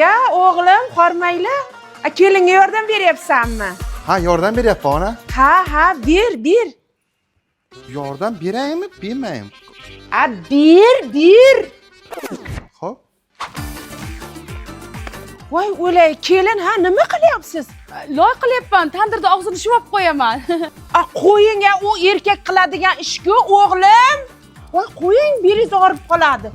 Ya o'g'lim, hormayla. Kelinga yordam beryapsanmi? Ha, yordam beryapti ona. Ha, ber. Yordam beraymi, bermaymi? Ber. Xo'p. Voy, o'lay, kelin, nima qilyapsiz? Loy qilyapman, tandirda og'zini shuvab qo'yaman. Qo'ying, u erkak qiladigan ish-ku, o'g'lim. Voy, qo'ying, beringiz og'rib qoladi.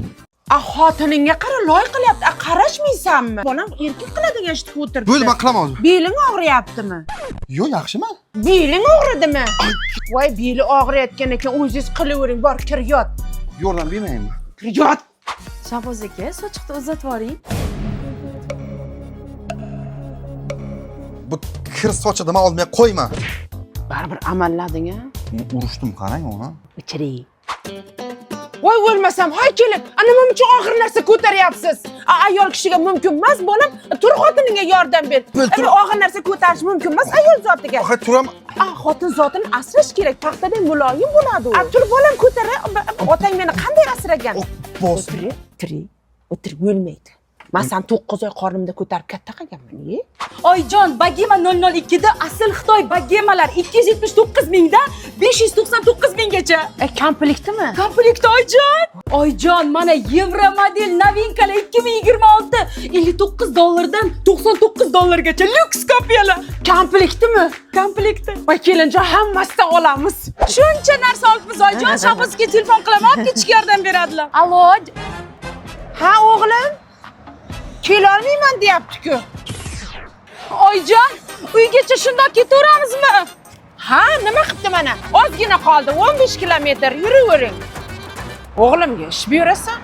Xotiningga qara, loy qilyapti. Qarashmaysanmi? Bolam erkak qiladigan ishni o'tiribdi. Bo'ldi, men qilaman hozir. Beling og'riyaptimi? Yo'q, yaxshiman. Beling og'ridimi? Voy, beli og'riyotgan ekan, o'zingiz qilavering, bor, kir yot. Yordam bermaymi? Kir yot. Shahboz aka, sochiqni uzatib yuboring. Bu kir sochida men olmay qo'yma. Baribir amallading-a? Urishdim, qarang ona. Ichiring. Voy, o'lmasam, hay kelin. Nima uchun og'ir narsa ko'taryapsiz? Ayol kishiga mumkin emas, bolam. Tur xotiningga yordam ber. Og'ir narsa ko'tarish mumkin emas ayol zotiga. Turaman. Xotin zotini asrash kerak. Paxtadan muloyim bo'ladi u. Tur bolam, ko'tara. Otang meni qanday asragan? Bos. O'tirib bo'lmaydi. Men sen 9 oy qornimda ko'tarib katta qilganman. Oyjon, Bagema 002 da asl Xitoy bagemalar 279 mingdan 599 minggacha. Komplektimi? Komplekt oyjon. Oyjon, mana Yevro model novinkalar 2026 $59 dan $99 lyuks kopiyalar. Komplektimi? Komplekti. Voy, kelinjon, hammasidan olamiz. Shuncha narsa olibmiz oyjon. Shahbozga telefon qilaman, kechki yordam beradilar. Allo. Ha, o'g'lim. Kelolmayman deyapti-ku. Oyjon, uygacha shundoq ketaveramizmi? Ha, nima qilibdi mana? Ozgina qoldi, 15 kilometr yuravering. O'g'limga ish buyurasan?